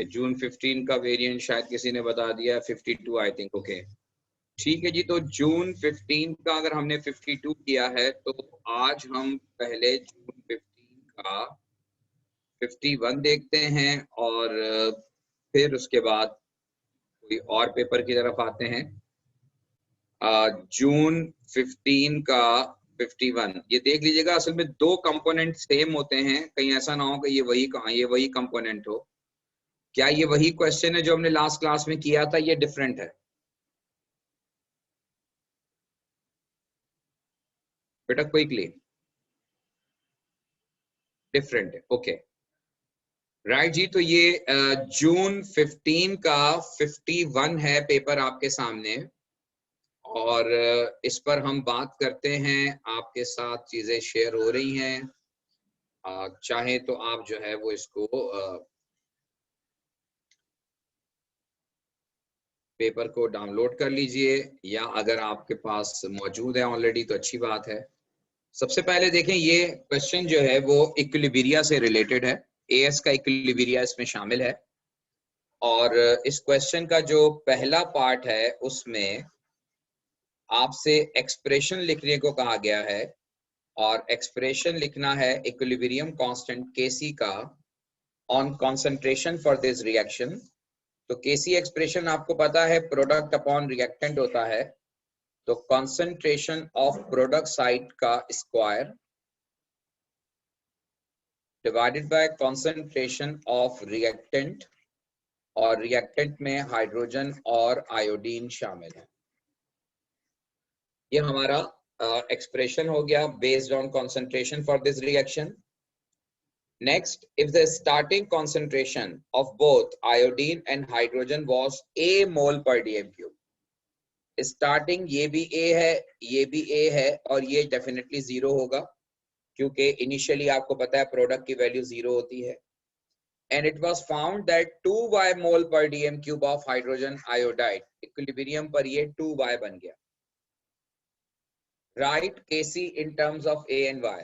जून 15 का वेरिएंट शायद किसी ने बता दिया 52 आई थिंक। ओके ठीक है जी। तो जून 15 का अगर हमने 52 किया है तो आज हम पहले जून 15 का 51 देखते हैं और फिर उसके बाद कोई और पेपर की तरफ आते हैं। जून 15 का 51 ये देख लीजिएगा, असल में दो कंपोनेंट सेम होते हैं, कहीं ऐसा ना हो कि ये वही कंपोनेंट हो। क्या ये वही क्वेश्चन है जो हमने लास्ट क्लास में किया था, ये डिफरेंट है? बेटा क्विकली, डिफरेंट है। ओके राइट जी। तो ये जून 15 का 51 है पेपर आपके सामने, और इस पर हम बात करते हैं, आपके साथ चीजें शेयर हो रही हैं। चाहे तो आप जो है वो इसको पेपर को डाउनलोड कर लीजिए, या अगर आपके पास मौजूद है ऑलरेडी तो अच्छी बात है। सबसे पहले देखें, ये क्वेश्चन जो है वो इक्विलिब्रिया से रिलेटेड है। एएस का इक्विलिब्रिया इसमें शामिल है, और इस क्वेश्चन का जो पहला पार्ट है उसमें आपसे एक्सप्रेशन लिखने को कहा गया है, और एक्सप्रेशन लिखना है इक्विलिब्रियम कांस्टेंट केसी का on concentration for this reaction. तो केसी एक्सप्रेशन आपको पता है प्रोडक्ट अपॉन रिएक्टेंट होता है, तो कंसंट्रेशन ऑफ प्रोडक्ट साइड का square divided bye concentration of reactant, और रिएक्टेंट में हाइड्रोजन और आयोडीन शामिल है। ये हमारा एक्सप्रेशन हो गया based on concentration for this reaction. Next, if the starting concentration of both iodine and hydrogen was a mole per dm cube, starting ये भी A है, ये भी A है, और ये डेफिनेटली जीरो होगा क्योंकि इनिशियली आपको पता है प्रोडक्ट की वैल्यू जीरो होती है। And it was found that 2y mole per dm cube of hydrogen iodide, equilibrium पर ये 2y बन गया। Write Kc in terms of A and Y.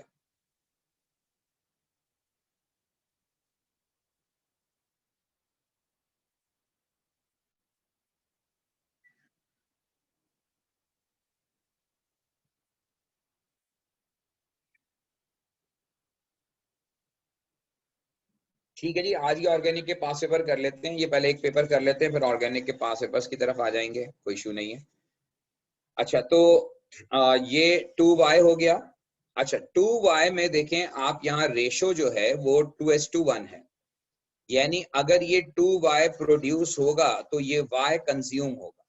ठीक है जी, आज ही ऑर्गेनिक के पास पेपर कर लेते हैं, ये पहले एक पेपर कर लेते हैं, फिर ऑर्गेनिक के पास पेपर्स की तरफ आ जाएंगे, कोई इशू नहीं है। अच्छा तो ये 2y हो गया। अच्छा 2y में देखें आप, यहाँ रेशो जो है वो 2:1 है, यानी अगर ये 2y प्रोड्यूस होगा तो ये y कंज्यूम होगा,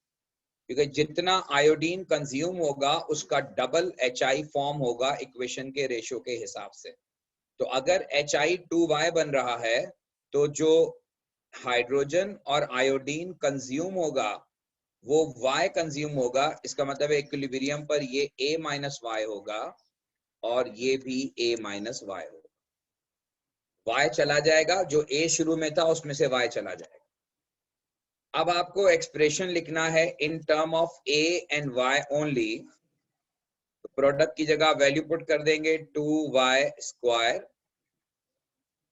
क्योंकि जितना आयोडीन कंज्यूम होगा उसका डबल HI फॉर्म होगा इक्वेशन के रेशो के हिसाब से। तो अगर HI 2y बन रहा है तो जो हाइड्रोजन और आयोडीन कंज्यूम होगा वो Y कंज्यूम होगा। इसका मतलब है इक्विलिब्रियम पर ये A माइनस वाई होगा और ये भी A माइनस वाई होगा। Y चला जाएगा, जो A शुरू में था उसमें से Y चला जाएगा। अब आपको एक्सप्रेशन लिखना है in term of A and Y only. तो प्रोडक्ट की जगह वैल्यू पुट कर देंगे 2y square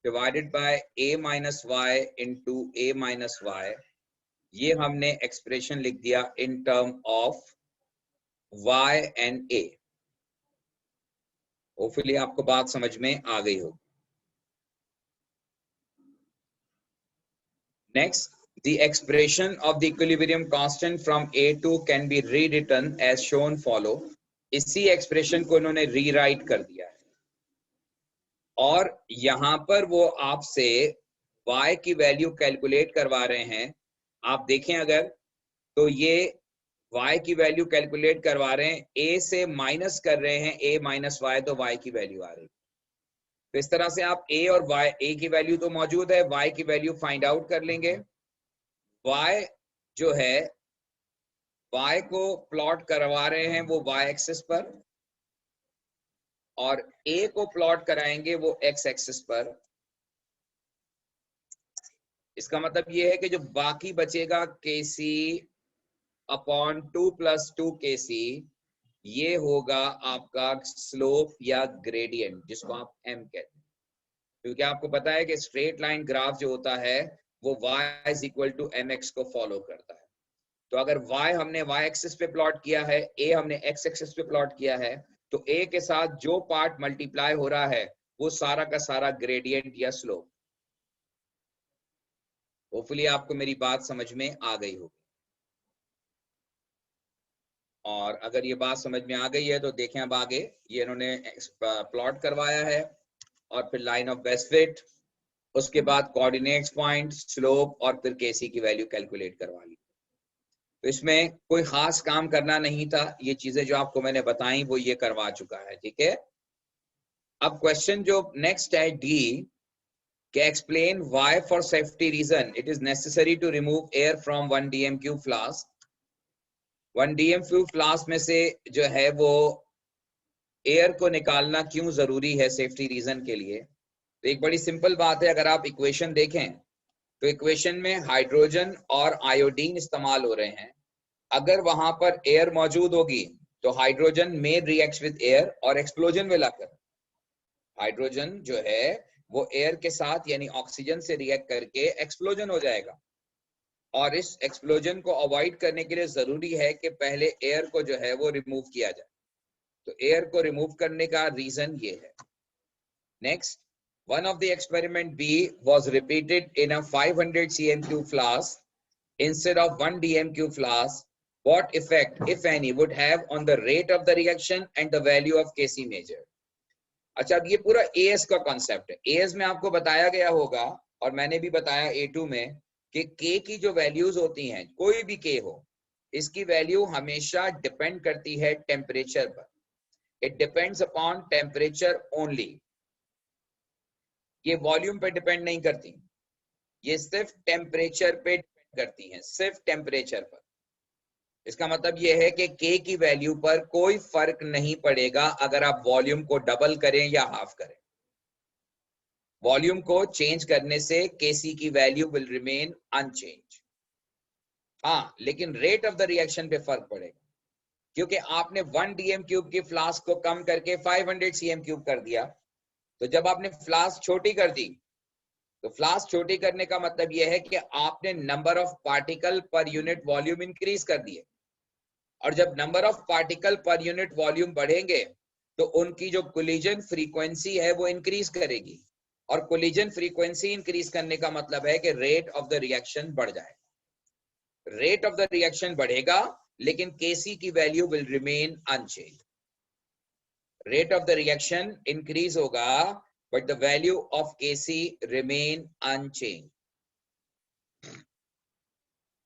divided by A minus y into A minus y. ये हमने एक्सप्रेशन लिख दिया in term of Y and A। Hopefully आपको बात समझ में आ गई हो। Next, the expression of the equilibrium constant from A2 can be rewritten as shown follow। इसी एक्सप्रेशन को इन्होंने रीराइट कर दिया है, और यहां पर वो आपसे y की वैल्यू कैलकुलेट करवा रहे हैं। आप देखें अगर, तो ये y की वैल्यू कैलकुलेट करवा रहे हैं, a से माइनस कर रहे हैं a माइनस वाई, तो y की वैल्यू आ रही है। तो इस तरह से आप a और y, a की वैल्यू तो मौजूद है, y की वैल्यू फाइंड आउट कर लेंगे। y जो है, y को प्लॉट करवा रहे हैं वो y एक्सिस पर, और a को प्लॉट कराएंगे वो x एक्सिस पर। इसका मतलब ये है कि जो बाकी बचेगा Kc अपॉन 2 + 2 Kc, ये होगा आपका स्लोप या ग्रेडियंट, जिसको आप m कहते हैं। क्योंकि आपको पता है कि स्ट्रेट लाइन ग्राफ जो होता है वो y is equal to mx को फॉलो करता है। तो अगर y हमने y एक्सिस पे प्लॉट किया है, a हमने x एक्सिस पे प्लॉट किया है, तो a के साथ जो पार्ट मल्टीप्लाई हो रहा है वो सारा का सारा ग्रेडियंट या स्लोप। होपफुली आपको मेरी बात समझ में आ गई होगी। और अगर ये बात समझ में आ गई है तो देखें अब आगे, ये इन्होंने प्लॉट करवाया है और फिर लाइन ऑफ बेस्ट फिट, उसके बाद कोऑर्डिनेट्स पॉइंट, स्लोप और फिर केसी की वैल्यू कैलकुलेट करवा ली। तो इसमें कोई खास काम करना नहीं था, ये चीजें जो आपको मैंने बताई वो ये करवा चुका है, ठीक है। अब क्वेश्चन जो नेक्स्ट है डी, के explain why for safety reason it is necessary to remove air from 1 DM cube flask. 1 DM cube flask में से जो है वो एयर को निकालना क्यों जरूरी है सेफ्टी रीजन के लिए। तो एक बड़ी सिंपल बात है, अगर आप इक्वेशन देखें तो इक्वेशन में हाइड्रोजन और आयोडीन इस्तेमाल हो रहे हैं। अगर वहां पर एयर मौजूद होगी तो हाइड्रोजन में रिएक्ट विद एयर और एक्सप्लोजन विल अकर। हाइड्रोजन जो है वो एयर के साथ यानी ऑक्सीजन से रिएक्ट करके एक्सप्लोजन हो जाएगा, और इस एक्सप्लोजन को अवॉइड करने के लिए जरूरी है कि पहले एयर को जो है वो रिमूव किया जाए। तो एयर को रिमूव करने का रीजन ये है। Next, one of the experiment B was repeated in a 500 cm3 flask instead of 1 DM3 flask. What effect, if any, would have on the rate of the reaction and the value of Kc measured? अच्छा, अब ये पूरा AS का concept है। AS में आपको बताया गया होगा और मैंने भी बताया A2 में कि K की जो वैल्यूज होती हैं, कोई भी K हो, इसकी वैल्यू हमेशा डिपेंड करती है टेम्परेचर पर। It depends upon temperature only. ये वॉल्यूम पे डिपेंड नहीं करती, ये सिर्फ टेम्परेचर पे डिपेंड करती हैं, सिर्फ टेम्परेचर पर। इसका मतलब ये है कि के की वैल्यू पर कोई फर्क नहीं पड़ेगा अगर आप वॉल्यूम को डबल करें या हाफ करें। वॉल्यूम को चेंज करने से केसी की वैल्यू विल रिमेन अनचेंज। हाँ, लेकिन रेट ऑफ द रिएक्शन पे फर्क पड़ेगा, क्योंकि आपने 1 DM क्यूब की फ्लास्क को कम करके 500 CM क्यूब कर दिया। तो जब आपने फ्लास्क छोटी कर दी, तो फ्लास्क छोटी करने का मतलब यह है कि आपने number of particle per unit volume increase कर दिए, और जब number of particle per unit volume बढ़ेंगे तो उनकी जो कोलिजन फ्रीक्वेंसी है वो इंक्रीज करेगी, और कोलिजन फ्रीक्वेंसी इंक्रीज करने का मतलब है कि रेट ऑफ द रिएक्शन बढ़ जाएगा। रेट ऑफ द रिएक्शन बढ़ेगा लेकिन केसी की value will remain unchange. Rate of the reaction increase होगा but the value of Kc remain unchanged.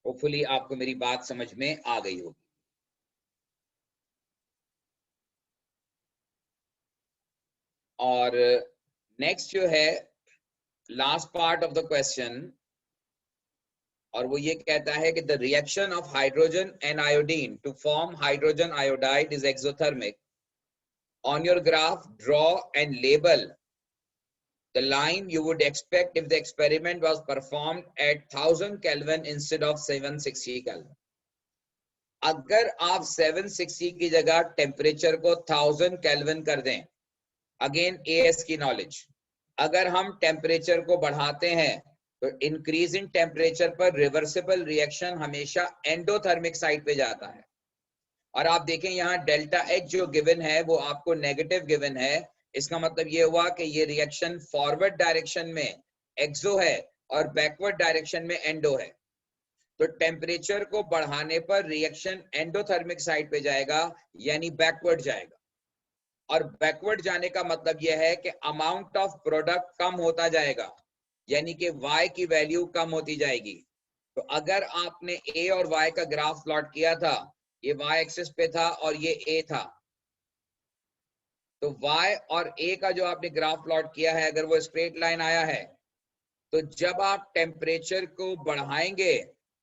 Hopefully आपको मेरी बात समझ में आ गई होगी। और नेक्स्ट जो है last part of the question, और वो ये कहता है कि the reaction of hydrogen and iodine to form hydrogen iodide is exothermic. On your graph draw and label the line you would expect if the experiment was performed at 1000 Kelvin instead of 760 Kelvin. अगर आप 760 की जगह temperature को 1000 kelvin कर दें, again as की knowledge, अगर हम टेम्परेचर को बढ़ाते हैं तो इंक्रीज इन टेम्परेचर पर रिवर्सिबल रिएक्शन हमेशा एंडोथर्मिक साइड पे जाता है। और आप देखें यहाँ डेल्टा एच जो गिवन है वो आपको नेगेटिव गिवन है। इसका मतलब ये हुआ कि ये रिएक्शन फॉरवर्ड डायरेक्शन में एक्सो है और बैकवर्ड डायरेक्शन में एंडो है। तो टेम्परेचर को बढ़ाने पर रिएक्शन एंडोथर्मिक साइड पे जाएगा, यानी बैकवर्ड जाएगा। और बैकवर्ड जाने का मतलब यह है कि अमाउंट ऑफ प्रोडक्ट कम होता जाएगा, यानी कि y की वैल्यू कम होती जाएगी। तो अगर आपने a और y का ग्राफ प्लॉट किया था, ये y एक्सिस पे था और ये a था, तो y और a का जो आपने ग्राफ प्लॉट किया है अगर वो स्ट्रेट लाइन आया है, तो जब आप टेम्परेचर को बढ़ाएंगे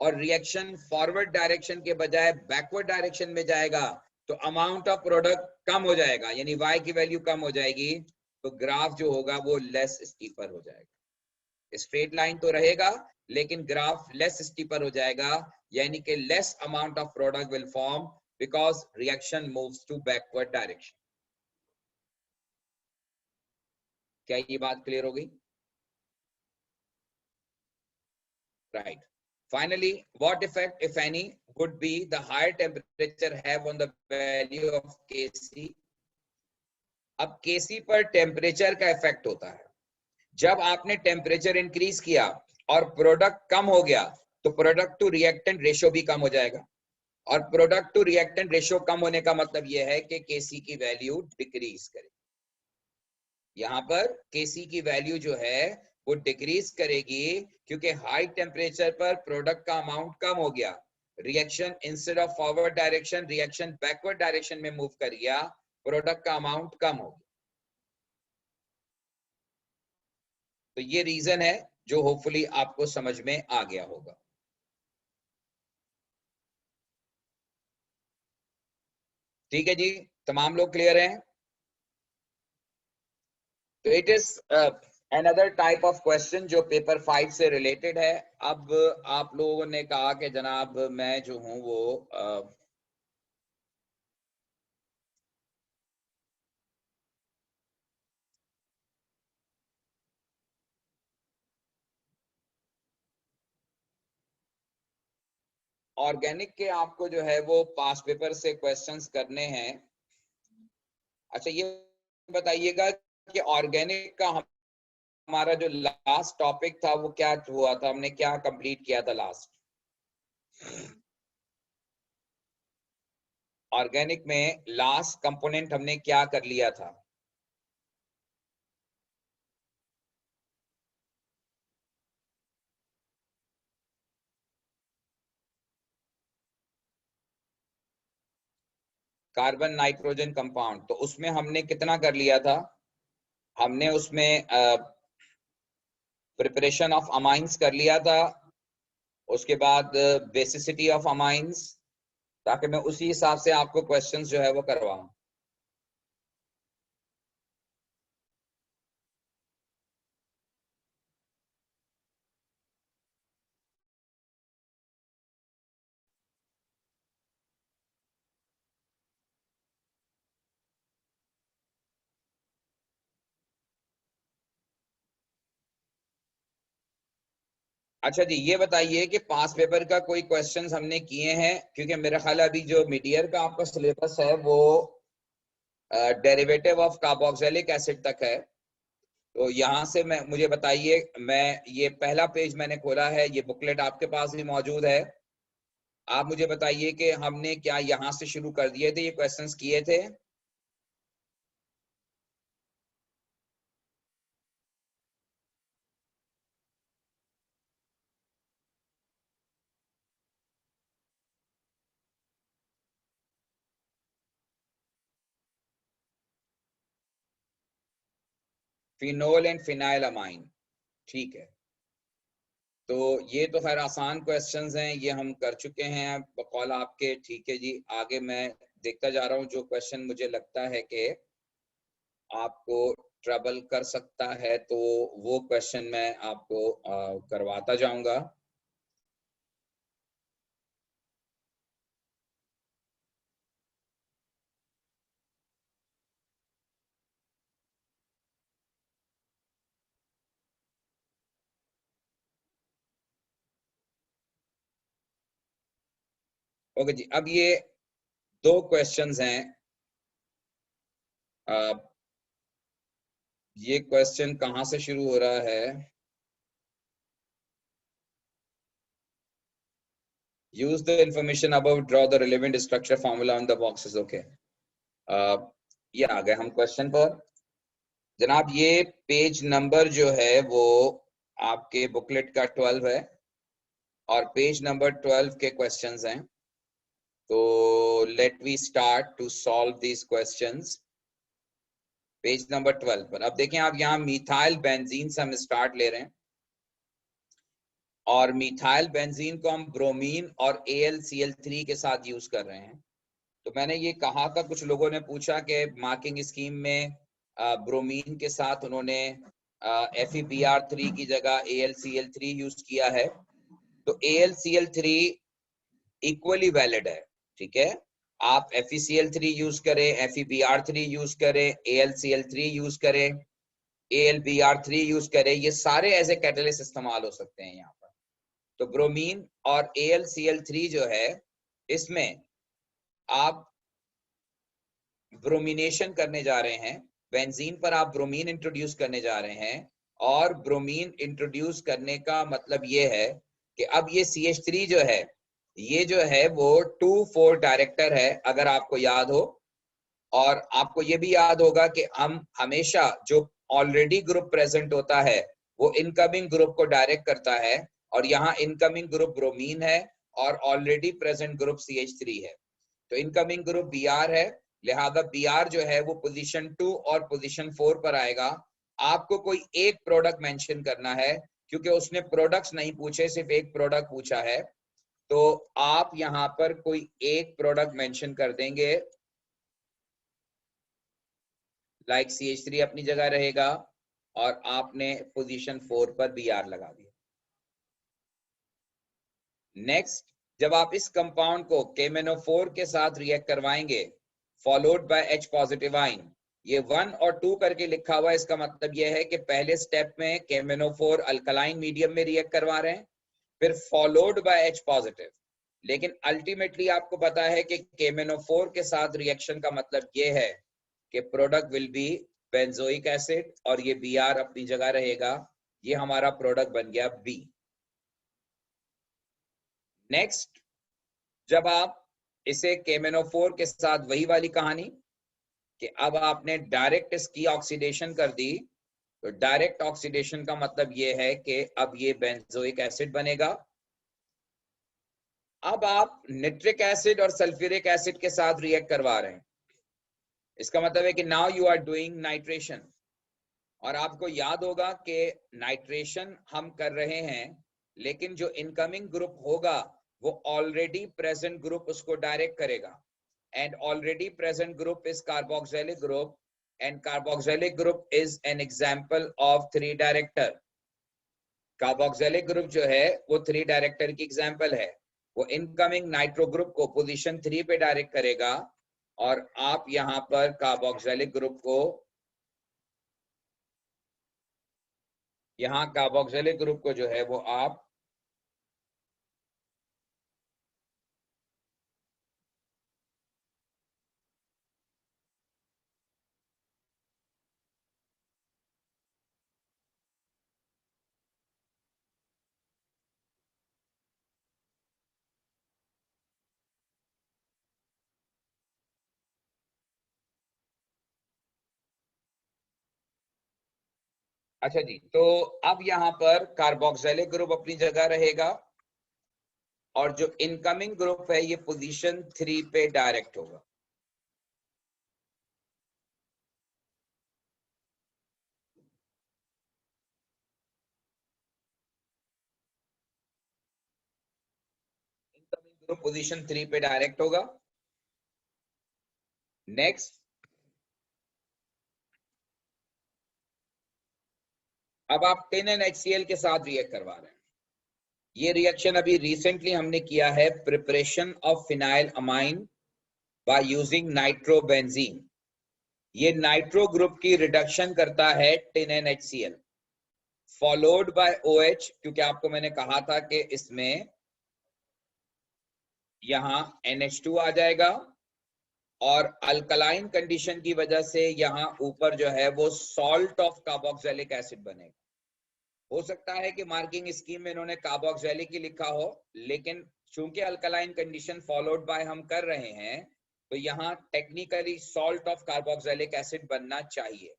और रिएक्शन फॉरवर्ड डायरेक्शन के बजाय बैकवर्ड डायरेक्शन में जाएगा तो अमाउंट ऑफ प्रोडक्ट कम हो जाएगा, यानी y की वैल्यू कम हो जाएगी, तो ग्राफ जो होगा वो लेस स्टीपर हो जाएगा। स्ट्रेट लाइन तो रहेगा लेकिन ग्राफ लेस स्टीपर हो जाएगा, यानी कि less amount of product will form because reaction moves to backward direction. क्या ये बात क्लियर हो गई? Right. Finally, what effect, if any, would be the higher temperature have on the value of Kc? अब Kc पर temperature का effect होता है। जब आपने टेम्परेचर इंक्रीज किया और प्रोडक्ट कम हो गया तो प्रोडक्ट टू रिएक्टेंट रेशियो भी कम हो जाएगा, और प्रोडक्ट टू रिएक्टेंट रेशियो कम होने का मतलब यह है कि Kc की वैल्यू डिक्रीज करेगी। यहाँ पर Kc की वैल्यू जो है वो डिक्रीज करेगी क्योंकि हाई टेम्परेचर पर प्रोडक्ट का अमाउंट कम हो गया, reaction instead of forward direction reaction backward direction में मूव कर गया, प्रोडक्ट का अमाउंट कम हो गया। तो ये रीजन है जो होपफुली आपको समझ में आ गया होगा। ठीक है जी, तमाम लोग क्लियर हैं? तो it is another type of question जो पेपर 5 से रिलेटेड है। अब आप लोगों ने कहा कि जनाब मैं जो हूं वो ऑर्गेनिक के आपको जो है वो पास पेपर से क्वेश्चंस करने हैं। अच्छा ये बताइएगा कि ऑर्गेनिक का हमारा जो लास्ट टॉपिक था वो क्या हुआ था, हमने क्या कंप्लीट किया था लास्ट? ऑर्गेनिक में लास्ट कंपोनेंट हमने क्या कर लिया था? Carbon nitrogen compound. तो उसमें हमने कितना कर लिया था? हमने उसमें प्रिपरेशन ऑफ अमाइंस कर लिया था, उसके बाद बेसिसिटी ऑफ अमाइंस, ताकि मैं उसी हिसाब से आपको क्वेश्चंस जो है वो करवाऊं। अच्छा जी, ये बताइए कि पास पेपर का कोई क्वेश्चंस हमने किए हैं? क्योंकि मेरा ख्याल है अभी जो मीडियर का आपका सिलेबस है वो डेरिवेटिव ऑफ कार्बोक्सिलिक एसिड तक है। तो यहाँ से मैं मुझे बताइए, मैं ये पहला पेज मैंने खोला है, ये बुकलेट आपके पास भी मौजूद है। आप मुझे बताइए कि हमने क्या यहाँ से शुरू कर दिए थे, ये क्वेश्चंस किए थे? फिनोल एंड फिनाइल अमाइन, ठीक है। तो ये तो खैर आसान क्वेश्चंस हैं, ये हम कर चुके हैं बकौल आपके। ठीक है जी, आगे मैं देखता जा रहा हूँ जो क्वेश्चन मुझे लगता है कि आपको ट्रबल कर सकता है, तो वो क्वेश्चन मैं आपको करवाता जाऊंगा। ओके जी, अब ये दो क्वेश्चंस हैं। ये क्वेश्चन कहाँ से शुरू हो रहा है? use the information above, draw the relevant structure formula on the boxes। okay, ये आ गए हम क्वेश्चन पर। जनाब ये पेज नंबर जो है वो आपके बुकलेट का 12 है और पेज नंबर 12 के क्वेश्चंस हैं। तो let we start to solve these questions. Page number 12 पर अब देखें आप, यहाँ मिथाइल बेंजीन से हम स्टार्ट ले रहे हैं और मिथाइल बेंजीन को हम ब्रोमीन और AlCl3 के साथ यूज कर रहे हैं। तो मैंने ये कहा था, कुछ लोगों ने पूछा कि मार्किंग स्कीम में ब्रोमीन के साथ उन्होंने FeBr3 की जगह AlCl3 यूज किया है। तो AlCl3 इक्वली वैलिड है, ठीक है। आप FeCl3 यूज करें, FeBr3 यूज करें, AlCl3 यूज करें, AlBr3 यूज करें, ये सारे एज ए कैटलिस्ट इस्तेमाल हो सकते हैं यहाँ पर। तो ब्रोमीन और AlCl3 जो है, इसमें आप ब्रोमिनेशन करने जा रहे हैं, बेंजीन पर आप ब्रोमीन इंट्रोड्यूस करने जा रहे हैं, और ब्रोमीन इंट्रोड्यूस करने का मतलब ये है कि अब ये CH3 जो है, ये जो है वो 2,4 डायरेक्टर है, अगर आपको याद हो। और आपको ये भी याद होगा कि हम हमेशा जो ऑलरेडी ग्रुप प्रेजेंट होता है वो इनकमिंग ग्रुप को डायरेक्ट करता है, और यहाँ इनकमिंग ग्रुप ब्रोमीन है और ऑलरेडी प्रेजेंट ग्रुप CH3 है। तो इनकमिंग ग्रुप Br है, लिहाजा Br जो है वो पोजीशन 2 और पोजीशन 4 पर आएगा। आपको कोई एक प्रोडक्ट मेंशन करना है, क्योंकि उसने प्रोडक्ट्स नहीं पूछे, सिर्फ एक प्रोडक्ट पूछा है। तो आप यहाँ पर कोई एक प्रोडक्ट मेंशन कर देंगे, लाइक CH3 अपनी जगह रहेगा, और आपने पोजीशन 4 पर Br लगा दिया। नेक्स्ट, जब आप इस कंपाउंड को KMnO4 के साथ रिएक्ट करवाएंगे, followed by H positive ion, ये 1 और 2 करके लिखा हुआ है, इसका मतलब यह है कि पहले स्टेप में KMnO4 अल्कलाइन मीडियम में रिएक्ट करवा रहे हैं, फिर फॉलोड बाय H पॉजिटिव। लेकिन अल्टीमेटली आपको पता है कि KMnO4 के साथ रिएक्शन का मतलब यह है कि product will be benzoic acid, और ये Br अपनी जगह रहेगा। ये हमारा प्रोडक्ट बन गया B। नेक्स्ट, जब आप इसे KMnO4 के साथ वही वाली कहानी कि अब आपने डायरेक्ट इसकी ऑक्सीडेशन कर दी, तो डायरेक्ट ऑक्सीडेशन का मतलब यह है कि अब ये बेंजोइक एसिड बनेगा। अब आप निट्रिक एसिड और सल्फ्यूरिक एसिड के साथ रिएक्ट करवा रहे हैं, इसका मतलब है कि now you are doing nitration. और आपको याद होगा कि नाइट्रेशन हम कर रहे हैं, लेकिन जो इनकमिंग ग्रुप होगा वो ऑलरेडी प्रेजेंट ग्रुप उसको डायरेक्ट करेगा, and already present group is carboxylic group, and carboxylic group is an example of 3 director. Carboxylic group जो है वो 3 डायरेक्टर की एग्जांपल है। वो इनकमिंग नाइट्रो ग्रुप को पोजीशन 3 पे डायरेक्ट करेगा, और आप यहां पर कार्बोक्सिलिक ग्रुप को, यहाँ कार्बोक्सिलिक ग्रुप को जो है वो आप अच्छा जी, तो अब यहाँ पर कार्बोक्सिलिक ग्रुप अपनी जगह रहेगा, और जो इनकमिंग ग्रुप है ये पोजीशन 3 पे डायरेक्ट होगा। इनकमिंग ग्रुप पोजीशन 3 पे डायरेक्ट होगा। नेक्स्ट, अब आप टिन एंड HCl के साथ रिएक्ट करवा रहे हैं। ये रिएक्शन अभी रिसेंटली हमने किया है, preparation of phenyl amine by using nitrobenzene. ये नाइट्रो ग्रुप की रिडक्शन करता है tin and HCl, followed by OH, क्योंकि आपको मैंने कहा था कि इसमें यहाँ NH2 आ जाएगा, और अल्कलाइन कंडीशन की वजह से यहाँ ऊपर जो है वो सॉल्ट ऑफ कार्बोक्सिलिक एसिड बनेगा। हो सकता है कि मार्किंग स्कीम में इन्होंने कार्बोक्सिलिक ही लिखा हो, लेकिन चूंकि अल्कलाइन कंडीशन फॉलोड बाय हम कर रहे हैं, तो यहाँ technically salt of carboxylic acid बनना चाहिए,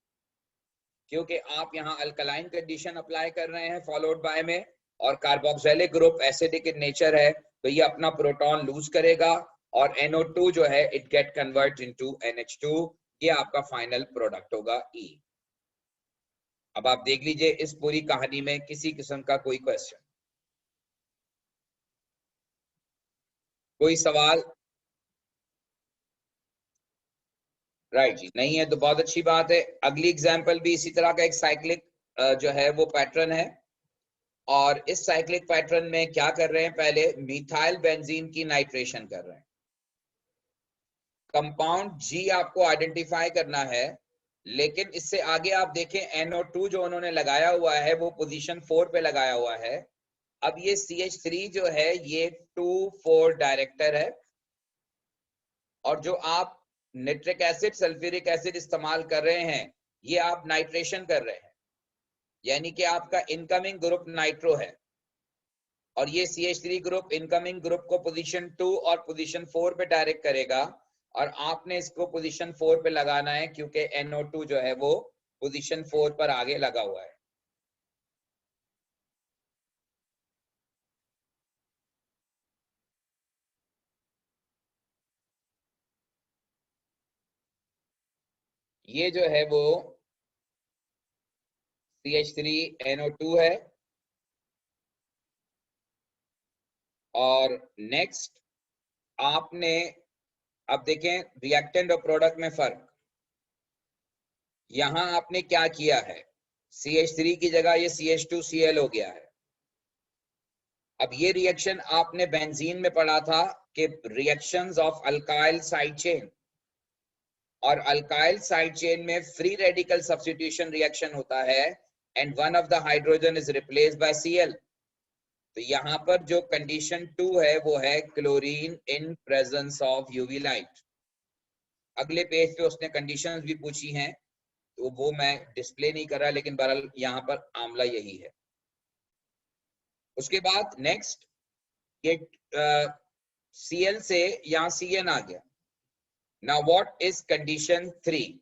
क्योंकि आप यहाँ अल्कलाइन कंडीशन अप्लाई कर रहे हैं फॉलोड बाय में, और carboxylic group acidic in nature है, तो ये अपना प्रोटॉन लूज करेगा, और NO2 जो है it get convert into NH2। ये आपका फाइनल प्रोडक्ट होगा E। अब आप देख लीजिए इस पूरी कहानी में किसी किस्म का कोई क्वेश्चन, कोई सवाल? राइट जी, नहीं है तो बहुत अच्छी बात है। अगली एग्जांपल भी इसी तरह का एक साइक्लिक जो है वो पैटर्न है, और इस साइक्लिक पैटर्न में क्या कर रहे हैं, पहले मिथाइल बेंजीन की नाइट्रेशन कर रहे हैं। कंपाउंड G आपको आइडेंटिफाई करना है, लेकिन इससे आगे आप देखें NO2 जो उन्होंने लगाया हुआ है वो पोजीशन 4 पे लगाया हुआ है। अब ये CH3 जो है ये 2,4 डायरेक्टर है, और जो आप नाइट्रिक एसिड सल्फ्यूरिक एसिड इस्तेमाल कर रहे हैं ये आप नाइट्रेशन कर रहे हैं, यानी कि आपका इनकमिंग ग्रुप नाइट्रो है, और ये CH3 ग्रुप इनकमिंग ग्रुप को पोजीशन 2 और पोजीशन 4 पे डायरेक्ट करेगा, और आपने इसको पोजीशन 4 पे लगाना है क्योंकि NO2 जो है वो पोजीशन 4 पर आगे लगा हुआ है। ये जो है वो CH3NO2 है, और नेक्स्ट आपने अब देखें रिएक्टेंट और प्रोडक्ट में फर्क। यहां आपने क्या किया है, CH3 की जगह ये CH2Cl हो गया है। अब ये रिएक्शन आपने बेंजीन में पढ़ा था कि reactions of alkyl side chain, और अल्काइल साइड चेन में फ्री रेडिकल सब्स्टिट्यूशन रिएक्शन होता है, and one of the hydrogen is replaced by Cl। तो यहाँ पर जो कंडीशन 2 है वो है chlorine in presence of UV light. अगले पेज पे उसने कंडीशंस भी पूछी हैं, तो वो मैं डिस्प्ले नहीं कर रहा, लेकिन बहरहाल यहाँ पर आमला यही है। उसके बाद नेक्स्ट ये Cl से यहाँ Cn आ गया। Now what is condition 3?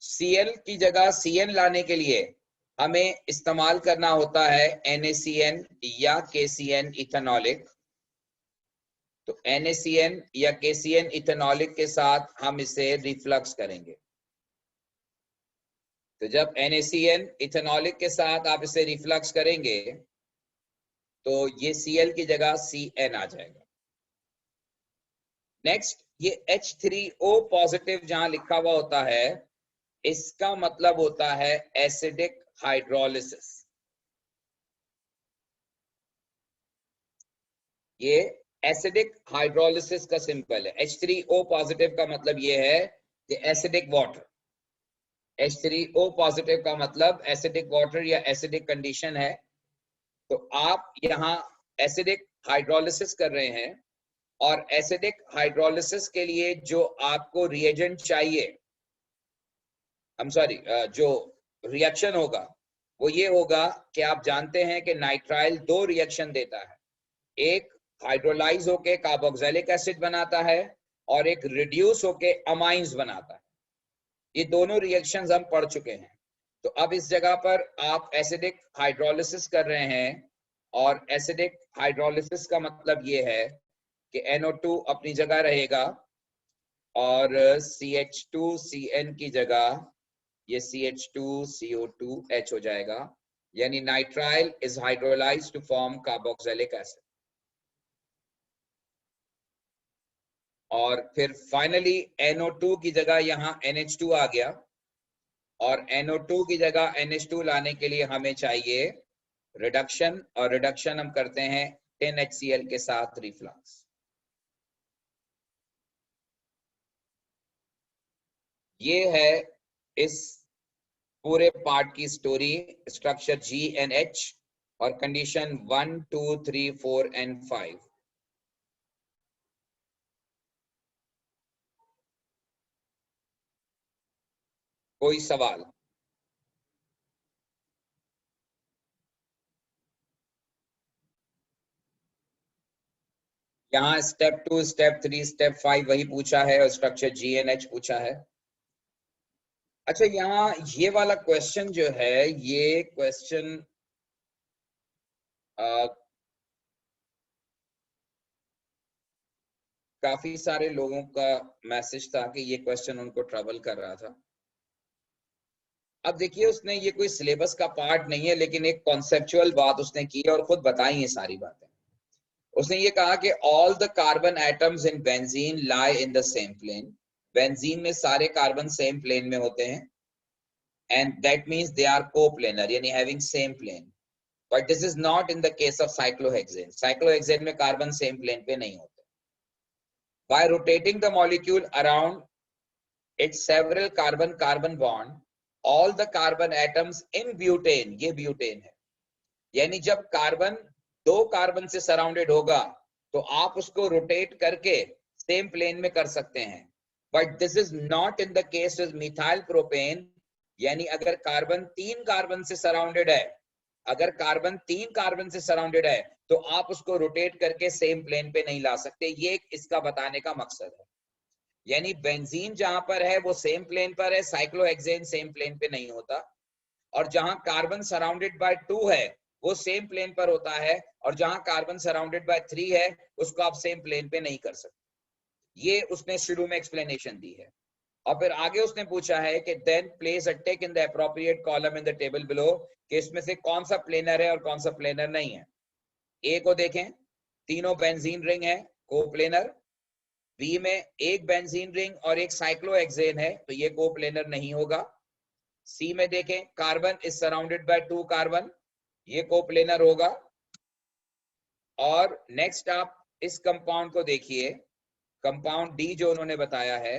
Cl की जगह Cn लाने के लिए हमें इस्तेमाल करना होता है NaCN या KCN इथेनॉलिक। तो NaCN या KCN इथेनॉलिक के साथ हम इसे रिफ्लक्स करेंगे। तो जब NaCN इथेनॉलिक के साथ आप इसे रिफ्लक्स करेंगे तो ये Cl की जगह Cn आ जाएगा। नेक्स्ट ये H3O पॉजिटिव जहां लिखा हुआ होता है, इसका मतलब होता है एसिडिक हाइड्रोलिसिस। ये एसिडिक हाइड्रोलिसिस का सिंबल है। H3O पॉजिटिव का मतलब ये है कि एसिडिक वाटर। H3O पॉजिटिव का मतलब एसिडिक वाटर या एसिडिक कंडीशन है। तो आप यहाँ एसिडिक हाइड्रोलिसिस कर रहे हैं, और एसिडिक हाइड्रोलिसिस के लिए जो आपको रिएजेंट चाहिए, जो रिएक्शन होगा वो ये होगा कि आप जानते हैं कि नाइट्राइल 2 रिएक्शन देता है, एक हाइड्रोलाइज होके कार्बोक्सिलिक एसिड बनाता है और एक रिड्यूस होके अमाइंस बनाता है। ये दोनों रिएक्शंस हम पढ़ चुके हैं। तो अब इस जगह पर आप एसिडिक हाइड्रोलिसिस कर रहे हैं, और एसिडिक हाइड्रोलिसिस का मतलब ये है कि NO2 अपनी जगह रहेगा और CH2CN की जगह ये CH2CO2H हो जाएगा, यानी nitrile is hydrolysed to form carboxylic acid. और फिर फाइनली NO2 की जगह यहाँ NH2 आ गया, और NO2 की जगह NH2 लाने के लिए हमें चाहिए रिडक्शन, और रिडक्शन हम करते हैं 10HCl के साथ रिफ्लक्स। ये है इस पूरे पार्ट की स्टोरी, स्ट्रक्चर GNH और कंडीशन 1, 2, 3, 4 एंड 5। कोई सवाल? यहाँ स्टेप 2, स्टेप 3, स्टेप 5 वही पूछा है, और स्ट्रक्चर GNH पूछा है। अच्छा, यहाँ ये वाला क्वेश्चन जो है, ये क्वेश्चन काफी सारे लोगों का मैसेज था कि ये क्वेश्चन उनको ट्रबल कर रहा था। अब देखिए, उसने ये कोई सिलेबस का पार्ट नहीं है, लेकिन एक कॉन्सेप्चुअल बात उसने की और खुद बताई है सारी बातें। उसने ये कहा कि all the carbon atoms in benzene lie in the same plane. Benzene में सारे कार्बन सेम प्लेन में होते हैं, and that means they are coplanar, यानी having same plane. But this is not in the case of cyclohexane. Cyclohexane में carbon same plane पे नहीं होते। By rotating the molecule around its several carbon-carbon bond, all the carbon atoms in butane, ये butane है, यानी जब carbon 2 carbon से surrounded होगा तो आप उसको रोटेट करके सेम प्लेन में कर सकते हैं, but this is not in the case with methyl propane. यानी अगर कार्बन 3 कार्बन से सराउंडेड है, अगर कार्बन 3 कार्बन से सराउंडेड है तो आप उसको रोटेट करके सेम प्लेन पे नहीं ला सकते। ये इसका बताने का मकसद है। यानी बेंजीन जहां पर है वो सेम प्लेन पर है, साइक्लोहेक्सेन सेम प्लेन पे नहीं होता, और जहां कार्बन सराउंडेड बाय 2 है वो सेम प्लेन पर होता है, और जहां कार्बन सराउंडेड बाय 3 है उसको आप सेम प्लेन पे नहीं कर सकते। ये उसने शुरू में एक्सप्लेनेशन दी है। और फिर आगे उसने पूछा है कि then place a tick in the appropriate column in the table below, कि इसमें से कौन सा प्लेनर है और कौन सा प्लेनर नहीं है। ए को देखें, तीनों बेंजीन रिंग है, कोप्लेनर। बी में एक बेंजीन रिंग और एक साइक्लोहेक्सेन है, तो ये कोप्लेनर नहीं होगा। सी में देखें, carbon is surrounded by 2 carbon, ये कोप्लेनर होगा। और नेक्स्ट आप इस कंपाउंड को देखिए, कंपाउंड डी जो उन्होंने बताया है,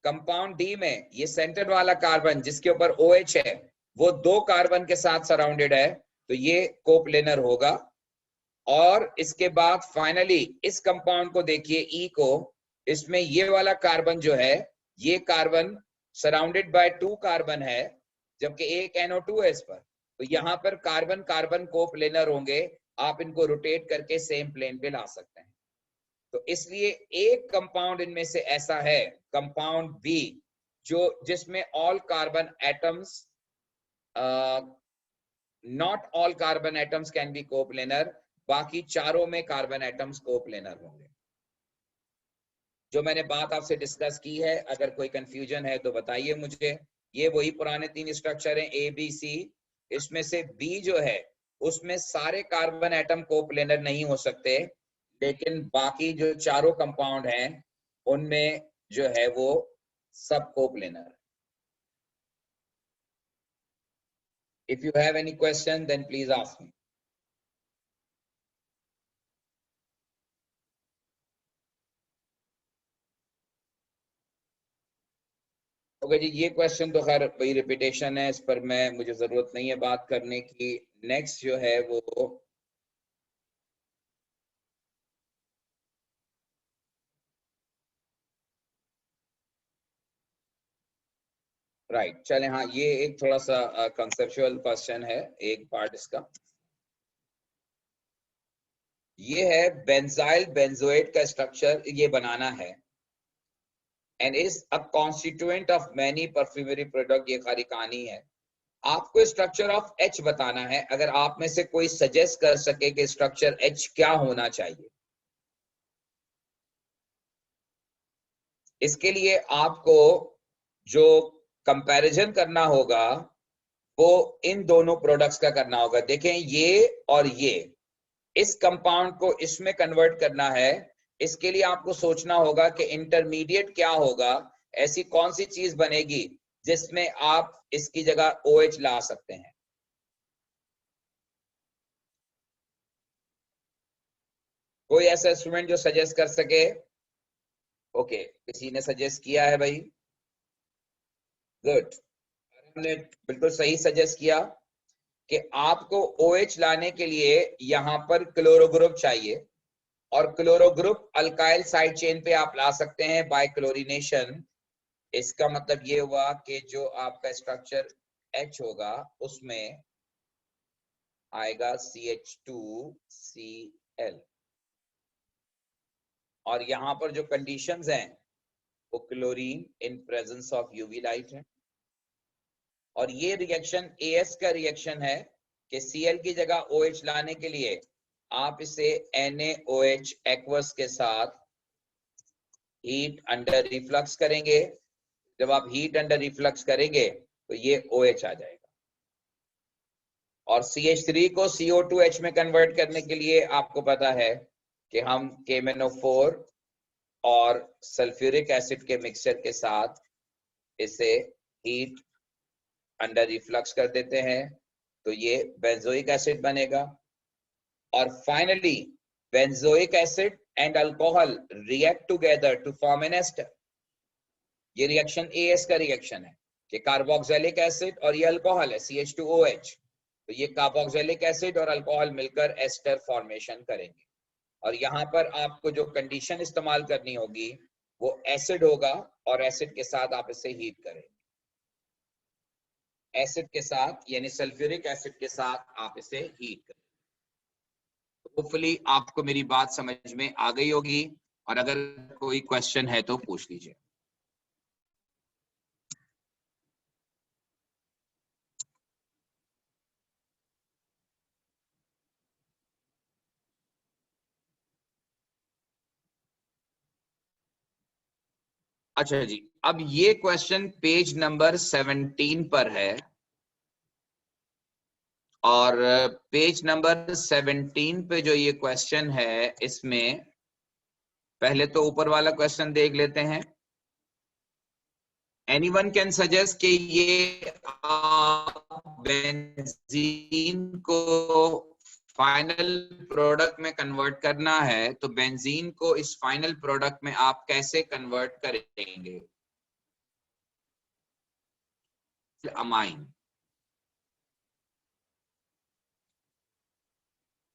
कंपाउंड डी में ये सेंटर वाला कार्बन जिसके ऊपर OH है वो 2 कार्बन के साथ सराउंडेड है, तो ये कोप्लेनर होगा। और इसके बाद फाइनली इस कंपाउंड को देखिए, ई को, इसमें ये वाला कार्बन जो है, ये कार्बन सराउंडेड बाय 2 कार्बन है, जबकि एक NO2 है इस पर, तो यहां पर कार्बन कार्बन कोप्लेनर होंगे, आप इनको रोटेट करके सेम प्लेन पे ला सकते हैं। तो इसलिए एक कंपाउंड इनमें से ऐसा है, कंपाउंड बी, जो जिसमें all carbon atoms, not all carbon atoms can be coplanar, बाकी चारों में कार्बन एटम्स कोप्लेनर होंगे। जो मैंने बात आपसे डिस्कस की है, अगर कोई कंफ्यूजन है तो बताइए मुझे। ये वही पुराने 3 स्ट्रक्चर हैं, ए बी सी। इसमें से बी जो है उसमें सारे कार्बन एटम कोप्लेनर नहीं हो सकते, लेकिन बाकी जो चारों कंपाउंड हैं उनमें जो है वो सब coplanar. If you have any question then please ask me. Okay जी, ये क्वेश्चन तो खैर वही रिपीटेशन है, इस पर मुझे जरूरत नहीं है बात करने की। नेक्स्ट जो है वो राइट, चले, हाँ, ये एक थोड़ा सा कंसेप्चुअल क्वेश्चन है, एक पार्ट इसका। ये है बेंजाइल बेंजोएट का स्ट्रक्चर ये बनाना है, and is a constituent of many perfumery product. ये सारी कहानी है। आपको स्ट्रक्चर ऑफ H बताना है। अगर आप में से कोई सजेस्ट कर सके कि स्ट्रक्चर H क्या होना चाहिए, इसके लिए आपको जो कंपैरिजन करना होगा वो इन दोनों प्रोडक्ट्स का करना होगा। देखें, ये और ये, इस कंपाउंड को इसमें कन्वर्ट करना है। इसके लिए आपको सोचना होगा कि इंटरमीडिएट क्या होगा, ऐसी कौन सी चीज बनेगी जिसमें आप इसकी जगह OH ला सकते हैं। कोई ऐसा इंस्ट्रूमेंट जो सजेस्ट कर सके? ओके, किसी ने सजेस्ट किया है भाई, गुड। हमने बिल्कुल सही सजेस्ट किया कि आपको OH लाने के लिए यहां पर क्लोरो ग्रुप चाहिए, और chloro group alkyl side chain पे आप ला सकते हैं बाय क्लोरीनेशन। इसका मतलब ये हुआ कि जो आपका स्ट्रक्चर H होगा उसमें आएगा CH2Cl, और यहां पर जो कंडीशंस हैं वो chlorine in presence of UV light है। और ये रिएक्शन AS का रिएक्शन है कि Cl की जगह OH लाने के लिए आप इसे NaOH एक्वस के साथ हीट अंडर रिफ्लक्स करेंगे। जब आप हीट अंडर रिफ्लक्स करेंगे तो ये OH आ जाएगा, और CH3 को CO2H में कन्वर्ट करने के लिए आपको पता है कि हम KMnO4 और सल्फ्यूरिक एसिड के मिक्सचर के साथ इसे हीट अंडर रिफ्लक्स कर देते हैं, तो ये बेंजोइक एसिड बनेगा। और finally benzoic acid and alcohol react together to form an ester. ये रिएक्शन AS का रिएक्शन है कि कार्बोक्सिलिक एसिड और ये अल्कोहल है CH2OH, तो ये कार्बोक्सिलिक एसिड और अल्कोहल मिलकर एस्टर फॉर्मेशन करेंगे। और यहाँ पर आपको जो कंडीशन इस्तेमाल करनी होगी वो एसिड होगा, और एसिड के साथ आप इसे हीट करेंगे। एसिड के साथ यानी सल्फ्यूरिक एसिड के साथ आप इसे हीट करें। होपफुली आपको मेरी बात समझ में आ गई होगी, और अगर कोई क्वेश्चन है तो पूछ लीजिए। अच्छा जी, अब ये क्वेश्चन पेज नंबर 17 पर है, और पेज नंबर 17 पे जो ये क्वेश्चन है, इसमें पहले तो ऊपर वाला क्वेश्चन देख लेते हैं। एनीवन कैन सजेस्ट कि ये बेंजीन को फाइनल प्रोडक्ट में कन्वर्ट करना है, तो बेंजीन को इस फाइनल प्रोडक्ट में आप कैसे कन्वर्ट करेंगे? अमाइन।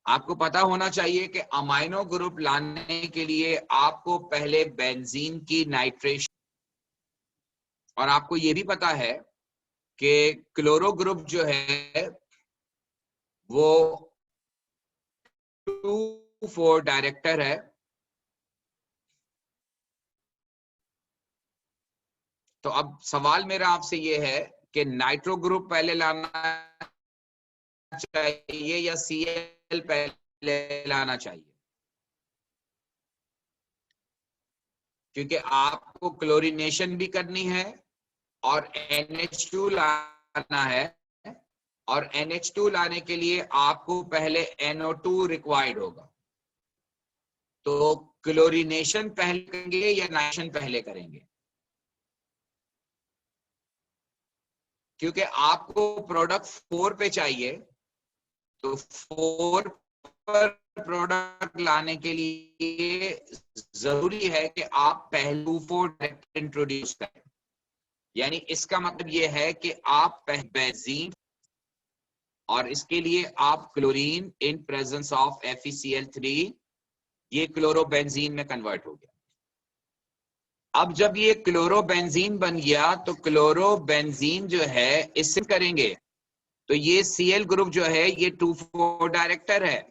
आपको पता होना चाहिए कि अमाइनो ग्रुप लाने के लिए आपको पहले बेंजीन की नाइट्रेशन, और आपको ये भी पता है कि क्लोरो ग्रुप जो है वो 2,4 डायरेक्टर है। तो अब सवाल मेरा आपसे ये है कि नाइट्रो ग्रुप पहले लाना चाहिए या Cl पहले लाना चाहिए? क्योंकि आपको क्लोरीनेशन भी करनी है और NH2 लाना है, और NH2 लाने के लिए आपको पहले NO2 रिक्वायर्ड होगा। तो क्लोरीनेशन पहले करेंगे या नाइट्रेशन पहले करेंगे? क्योंकि आपको प्रोडक्ट 4 पे चाहिए, तो 4 पर प्रोडक्ट लाने के लिए जरूरी है कि आप पहले 2,4 इंट्रोड्यूस करें। यानी इसका मतलब ये है कि आप बेंजीन, और इसके लिए आप chlorine in presence of FeCl3, ये क्लोरोबेंजीन में कन्वर्ट हो गया। अब जब ये क्लोरोबेंजीन बन गया, तो क्लोरोबेंजीन जो है इससे करेंगे, तो ये Cl ग्रुप जो है ये 2,4 डायरेक्टर है,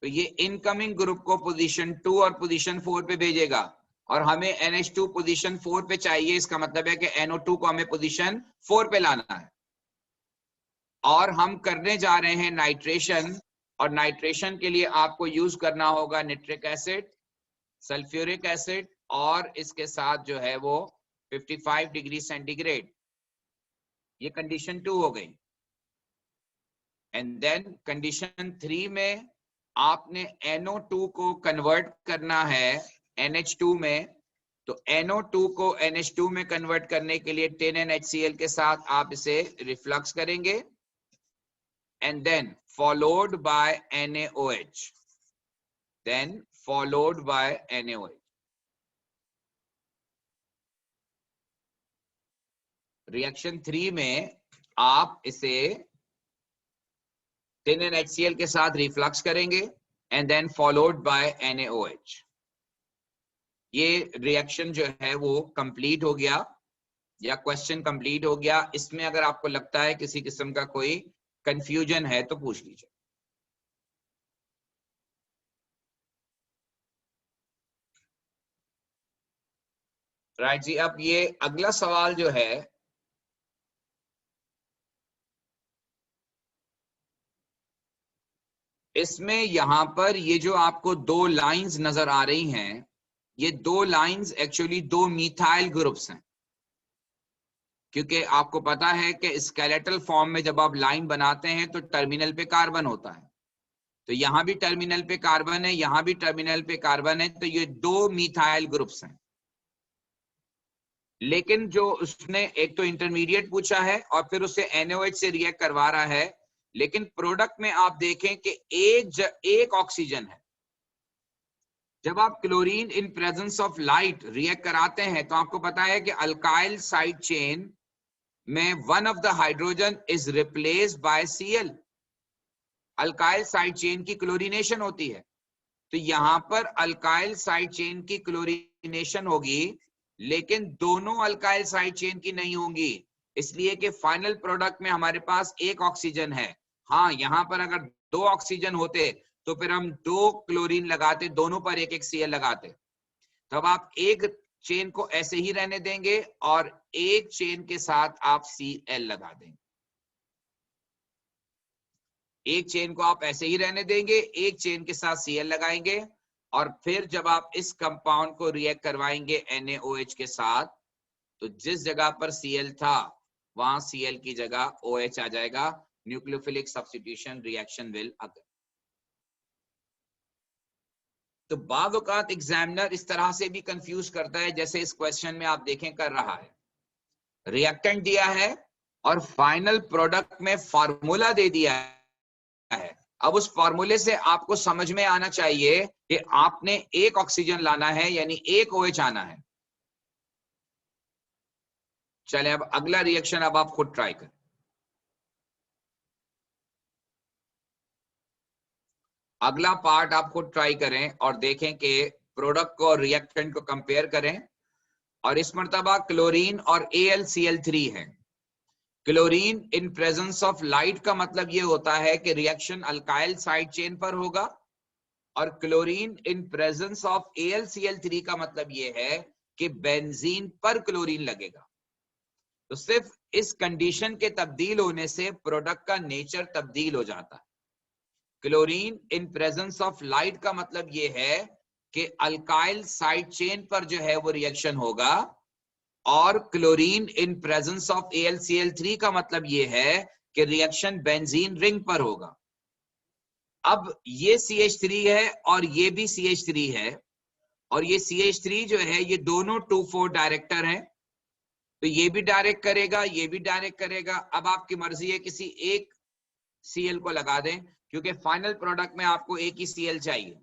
तो ये इनकमिंग ग्रुप को पोजीशन 2 और पोजीशन 4 पे भेजेगा, और हमें NH2 पोजीशन 4 पे चाहिए। इसका मतलब है कि NO2 को हमें पोजीशन 4 पे लाना है, और हम करने जा रहे हैं नाइट्रेशन, और नाइट्रेशन के लिए आपको यूज करना होगा निट्रिक एसिड, सल्फ्यूरिक एसिड, और इसके साथ जो है वो 55 डिग्री सेंटीग्रेड। ये कंडीशन 2 हो गई। एंड देन कंडीशन 3 में आपने NO2 को कन्वर्ट करना है NH2 में, तो NO2 को NH2 में कन्वर्ट करने के लिए 10NHCl के साथ आप इसे रिफ्लक्स करेंगे, and then followed by NaOH, then followed by NaOH. Reaction 3 में आप इसे 10NHCl के साथ रिफ्लक्स करेंगे, and then followed by NaOH. ये रिएक्शन जो है वो कंप्लीट हो गया, या क्वेश्चन कंप्लीट हो गया। इसमें अगर आपको लगता है किसी किस्म का कोई कंफ्यूजन है तो पूछ लीजिए। राइट जी, अब ये अगला सवाल जो है, इसमें यहां पर ये जो आपको 2 लाइंस नजर आ रही हैं, ये 2 लाइंस एक्चुअली 2 मिथाइल ग्रुप्स हैं। क्योंकि आपको पता है कि स्केलेटल फॉर्म में जब आप लाइन बनाते हैं तो टर्मिनल पे कार्बन होता है, तो यहां भी टर्मिनल पे कार्बन है, यहां भी टर्मिनल पे कार्बन है, तो ये 2 मिथाइल ग्रुप्स हैं। लेकिन जो उसने एक तो इंटरमीडिएट पूछा है और फिर उसे NaOH से रिएक्ट करवा रहा है, लेकिन प्रोडक्ट में आप देखें कि एक ऑक्सीजन है। जब आप chlorine in presence of light react कराते हैं तो आपको पता है कि अल्काइल साइड चेन में one of the hydrogen is replaced by Cl, alkyl side chain की क्लोरीनेशन होती है। तो यहां पर अल्काइल साइड चेन की क्लोरीनेशन होगी, लेकिन दोनों अल्काइल साइड चेन की नहीं होंगी, इसलिए कि फाइनल प्रोडक्ट में हमारे पास एक ऑक्सीजन है। हाँ, यहां पर अगर दो ऑक्सीजन होते तो फिर हम दो क्लोरीन लगाते, दोनों पर एक एक Cl लगाते। तब आप एक चेन को ऐसे ही रहने देंगे और एक चेन के साथ आप Cl लगा देंगे। एक चेन को आप ऐसे ही रहने देंगे, एक चेन के साथ Cl लगाएंगे, और फिर जब आप इस कंपाउंड को रिएक्ट करवाएंगे NaOH के साथ, तो जिस जगह पर Cl था वहां Cl की जगह OH आ जाएगा। Nucleophilic substitution reaction will occur. तो बाद औकात एग्जामिनर इस तरह से भी कंफ्यूज करता है, जैसे इस क्वेश्चन में आप देखें कर रहा है, रिएक्टेंट दिया है और फाइनल प्रोडक्ट में फार्मूला दे दिया है। अब उस फार्मूले से आपको समझ में आना चाहिए कि आपने एक ऑक्सीजन लाना है, यानी एक OH आना है। चले अब अगला रिएक्शन अब आप खुद ट्राई करें। अगला पार्ट आप खुद ट्राई करें और देखें कि प्रोडक्ट को और रिएक्टेंट को कंपेयर करें। और इस मर्तबा क्लोरीन और AlCl3 है। Chlorine in presence of light का मतलब यह होता है कि रिएक्शन अल्काइल साइड चेन पर होगा, और chlorine in presence of AlCl3 का मतलब यह है कि बेंजीन पर क्लोरीन लगेगा। तो सिर्फ इस कंडीशन के तब्दील होने से प्रोडक्ट का नेचर तब्दील हो जाता है। Chlorine in presence of light का मतलब यह है कि अल्काइल साइड चेन पर जो है वो रिएक्शन होगा, और chlorine in presence of AlCl3 का मतलब यह है कि रिएक्शन बेंजीन रिंग पर होगा। अब ये CH3 है और ये भी CH3 है, और ये CH3 जो है ये दोनों 2,4 डायरेक्टर हैं, तो ये भी डायरेक्ट करेगा, ये भी डायरेक्ट करेगा। अब आपकी मर्जी है किसी एक Cl को लगा दें, क्योंकि फाइनल प्रोडक्ट में आपको एक ही Cl चाहिए।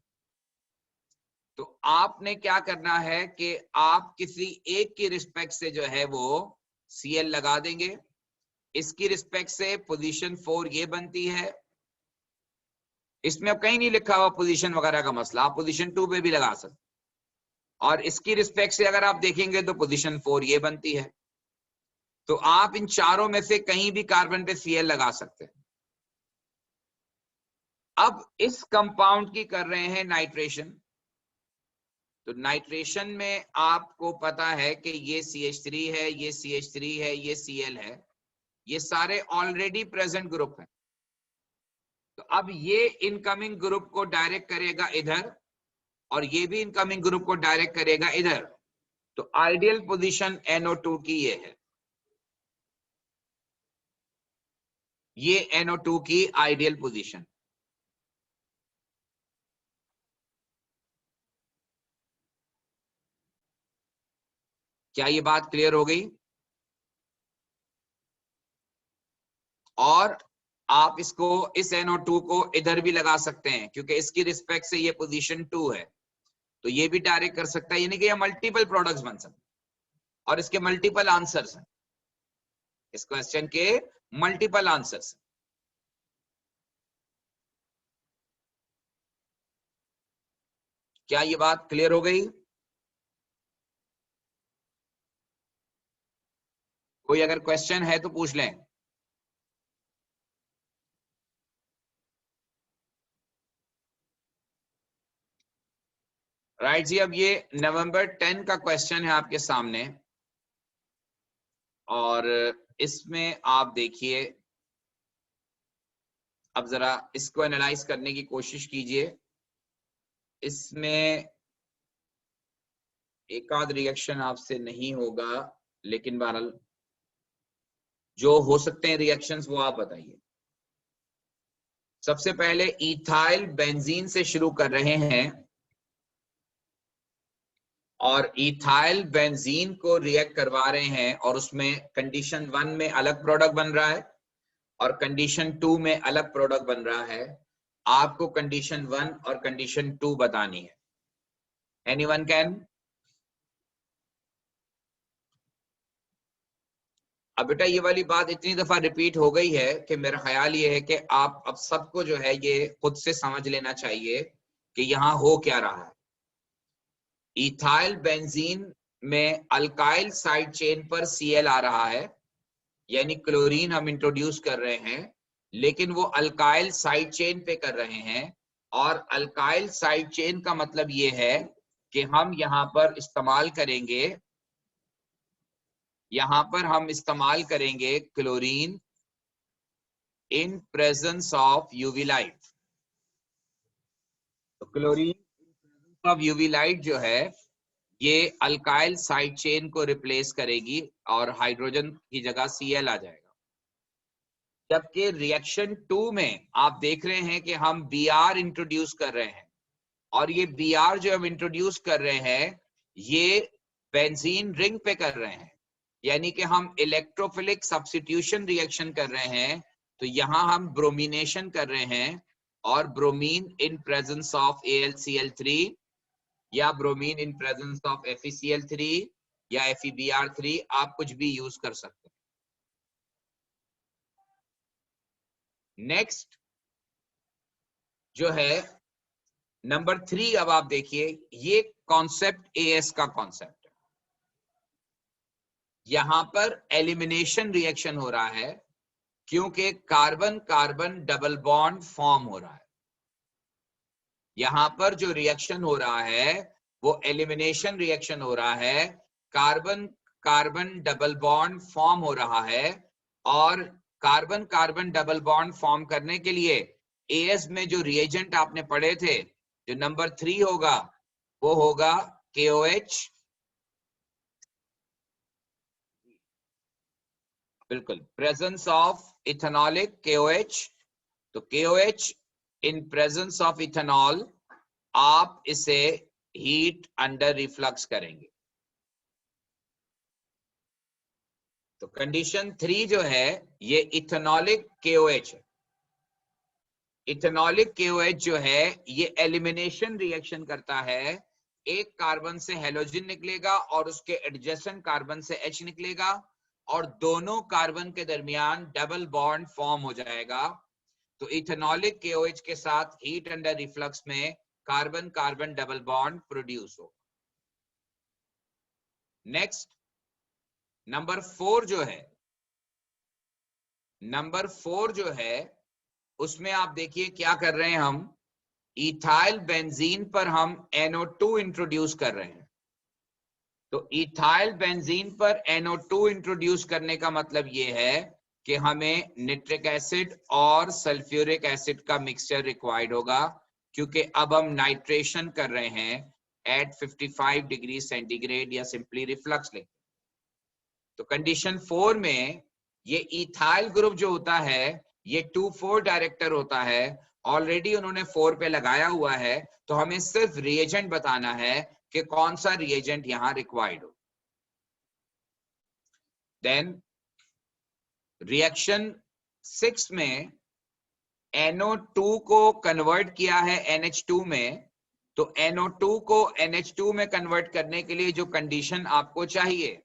तो आपने क्या करना है कि आप किसी एक की रिस्पेक्ट से जो है वो Cl लगा देंगे। इसकी रिस्पेक्ट से पोजीशन 4 ये बनती है। इसमें अब कहीं नहीं लिखा हुआ पोजीशन वगैरह का मसला, आप पोजीशन 2 पे भी लगा सकते। और इसकी रिस्पेक्ट से अगर आप देखेंगे तो पोजीशन 4 ये बनती है। तो आप इन चारों में से कहीं भी कार्बन पे Cl लगा सकते हैं। अब इस कंपाउंड की कर रहे हैं नाइट्रेशन। तो नाइट्रेशन में आपको पता है कि ये CH3 है, ये CH3 है, ये Cl है, ये सारे ऑलरेडी प्रेजेंट ग्रुप हैं। तो अब ये इनकमिंग ग्रुप को डायरेक्ट करेगा इधर, और ये भी इनकमिंग ग्रुप को डायरेक्ट करेगा इधर। तो आइडियल पोजीशन NO2 की ये है, ये NO2 की आइडियल पोजीशन। क्या ये बात क्लियर हो गई? और आप इसको, इस NO2 को इधर भी लगा सकते हैं, क्योंकि इसकी रिस्पेक्ट से ये पोजीशन 2 है, तो ये भी डायरेक्ट कर सकता है। यानी कि ये मल्टीपल प्रोडक्ट्स बन सकते हैं, और इसके मल्टीपल आंसर्स हैं। इस क्वेश्चन के मल्टीपल आंसर्स। क्या ये बात क्लियर हो गई? कोई अगर क्वेश्चन है तो पूछ लें। राइट जी, अब ये नवंबर 10 का क्वेश्चन है आपके सामने, और इसमें आप देखिए, अब जरा इसको एनालाइज करने की कोशिश कीजिए। इसमें एक आध रिएक्शन आपसे नहीं होगा, लेकिन बहरहाल जो हो सकते हैं रिएक्शंस वो आप बताइए। सबसे पहले इथाइल बेंजीन से शुरू कर रहे हैं, और इथाइल बेंजीन को रिएक्ट करवा रहे हैं, और उसमें कंडीशन 1 में अलग प्रोडक्ट बन रहा है और कंडीशन 2 में अलग प्रोडक्ट बन रहा है। आपको कंडीशन 1 और कंडीशन 2 बतानी है। Anyone can? अब बेटा ये वाली बात इतनी दफा रिपीट हो गई है कि मेरा ख्याल ये है कि आप अब सबको जो है ये खुद से समझ लेना चाहिए कि यहाँ हो क्या रहा है। इथाइल बेंजीन में अल्काइल साइड चेन पर Cl आ रहा है, यानी क्लोरीन हम इंट्रोड्यूस कर रहे हैं, लेकिन वो अल्काइल साइड चेन पे कर रहे हैं। और अल्काइल साइड चेन का मतलब ये है कि हम यहाँ पर इस्तेमाल करेंगे chlorine in presence of UV light. तो क्लोरीन ऑफ यूवी लाइट जो है ये अल्काइल साइड चेन को रिप्लेस करेगी और हाइड्रोजन की जगह Cl आ जाएगा। जबकि रिएक्शन 2 में आप देख रहे हैं कि हम Br इंट्रोड्यूस कर रहे हैं, और ये Br जो हम इंट्रोड्यूस कर रहे हैं ये बेंजीन रिंग पे कर रहे हैं, यानी कि हम इलेक्ट्रोफिलिक सब्स्टिट्यूशन रिएक्शन कर रहे हैं। तो यहां हम ब्रोमिनेशन कर रहे हैं, और bromine in presence of AlCl3 या bromine in presence of FeCl3 या FeBr3, आप कुछ भी यूज कर सकते हैं। नेक्स्ट जो है नंबर 3, अब आप देखिए ये कॉन्सेप्ट AS का कॉन्सेप्ट है। यहां पर एलिमिनेशन रिएक्शन हो रहा है क्योंकि carbon carbon double bond form हो रहा है। यहां पर जो रिएक्शन हो रहा है वो एलिमिनेशन रिएक्शन हो रहा है, carbon carbon double bond form हो रहा है। और carbon carbon double bond form करने के लिए AS में जो रिएजेंट आपने पढ़े थे, जो नंबर 3 होगा वो होगा KOH। बिल्कुल, प्रेजेंस ऑफ इथेनॉलिक KOH। तो KOH in presence of ethanol आप इसे हीट अंडर रिफ्लक्स करेंगे। तो कंडीशन 3 जो है ये इथेनॉलिक KOH है। इथेनॉलिक KOH जो है ये एलिमिनेशन रिएक्शन करता है। एक कार्बन से हेलोजन निकलेगा और उसके एडजेसेंट कार्बन से H निकलेगा, और दोनों कार्बन के दरमियान डबल बॉन्ड फॉर्म हो जाएगा। तो इथेनॉलिक KOH के साथ हीट अंडर रिफ्लक्स में carbon carbon double bond produce हो। नेक्स्ट नंबर 4 जो है उसमें आप देखिए क्या कर रहे हैं हम, इथाइल बेंजीन पर हम NO2 इंट्रोड्यूस कर रहे हैं। तो इथाइल बेंजीन पर NO2 इंट्रोड्यूस करने का मतलब ये है कि हमें निट्रिक एसिड और सल्फ्यूरिक एसिड का मिक्सचर रिक्वायर्ड होगा, क्योंकि अब हम नाइट्रेशन कर रहे हैं एट 55 डिग्री सेंटीग्रेड या सिंपली रिफ्लक्स लेंगे। तो कंडीशन 4 में ये इथाइल ग्रुप जो होता है ये 2,4 डायरेक्टर होता है, ऑलरेडी उन्होंने 4 पे लगाया हुआ है। तो हमें सिर्फ रिएजेंट बताना है कि कौन सा रिएजेंट यहां रिक्वायर्ड हो। देन रिएक्शन 6 में NO2 को कन्वर्ट किया है NH2 में। तो NO2 को NH2 में कन्वर्ट करने के लिए जो कंडीशन आपको चाहिए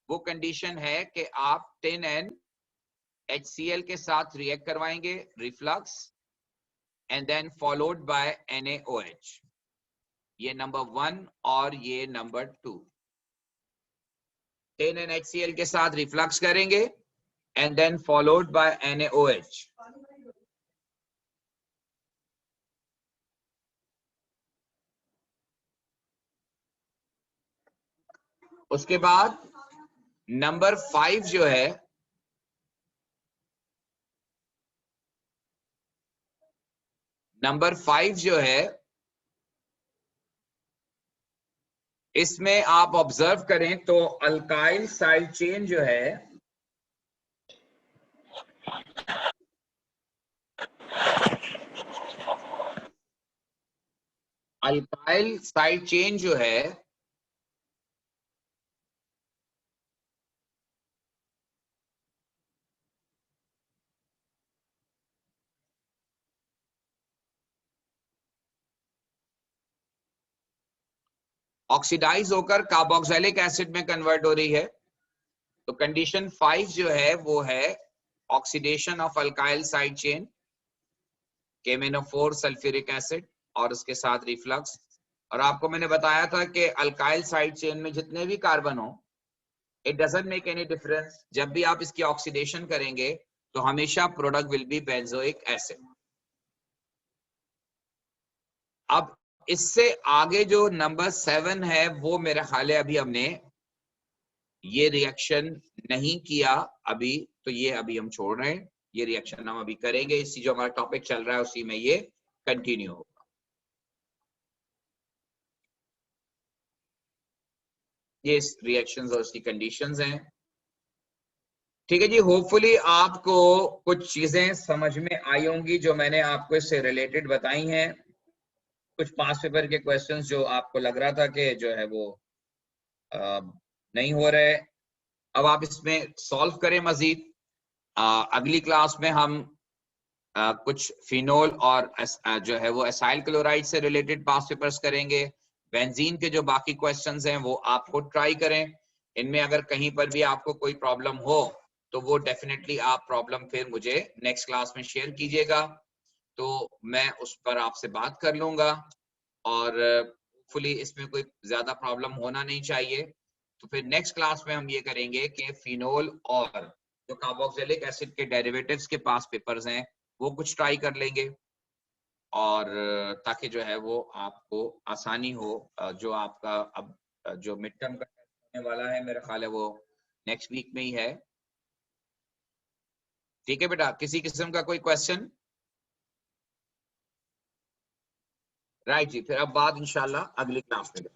वो कंडीशन है कि आप 10NHCl के साथ रिएक्ट करवाएंगे, reflux, and then followed by NaOH। ये नंबर 1 और ये नंबर 2। 10NHCl के साथ रिफ्लक्स करेंगे and then followed by NaOH। उसके बाद नंबर 5 जो है, इसमें आप ऑब्जर्व करें तो अल्काइल साइड चेन जो है, अल्काइल साइड चेन जो है ऑक्सीडाइज होकर कार्बोक्सिलिक एसिड में कन्वर्ट हो रही है। तो कंडीशन 5 जो है वो है oxidation of alkyl side chain KMnO4 sulphuric acid और उसके साथ रिफ्लक्स। और आपको मैंने बताया था कि अल्काइल साइड चेन में जितने भी कार्बन हो, it doesn't make any difference, जब भी आप इसकी ऑक्सीडेशन करेंगे तो हमेशा product will be benzoic acid. अब इससे आगे जो नंबर 7 है वो मेरे ख्याल है अभी हमने ये रिएक्शन नहीं किया अभी, तो ये अभी हम छोड़ रहे हैं, ये रिएक्शन हम अभी करेंगे, इसी जो हमारा टॉपिक चल रहा है उसी में ये कंटिन्यू होगा। ये रिएक्शंस और उसकी कंडीशंस हैं। ठीक है जी, होपफुली आपको कुछ चीजें समझ में आई होंगी जो मैंने आपको इससे रिलेटेड बताई हैं। कुछ पास पेपर के क्वेश्चंस जो आपको लग रहा था कि जो है वो नहीं हो रहे, अब आप इसमें सॉल्व करें मजीद। अगली क्लास में हम कुछ फिनोल और जो है वो एसाइल क्लोराइड से रिलेटेड पास पेपर्स करेंगे। बेंजीन के जो बाकी क्वेश्चंस हैं वो आपको ट्राई करें, इनमें अगर कहीं पर भी आपको कोई प्रॉब्लम हो तो वो डेफिनेटली आप प्रॉब्लम फिर मुझे नेक्स्ट क्लास में शेयर कीजिएगा, तो मैं उस पर आपसे बात कर लूंगा। और होपफुली इसमें कोई ज्यादा प्रॉब्लम होना नहीं चाहिए। तो फिर नेक्स्ट क्लास में हम ये करेंगे कि फिनोल और जो कार्बोक्सिलिक एसिड के डेरिवेटिव्स के पास पेपर्स हैं वो कुछ ट्राई कर लेंगे, और ताकि जो है वो आपको आसानी हो। जो आपका अब जो मिड टर्म का टेस्ट होने वाला है मेरा ख्याल है वो नेक्स्ट वीक में ही है। ठीक है बेटा, किसी किस्म का कोई क्वेश्चन? राइट जी, फिर अब बात इंशाल्लाह अगली क्लास में।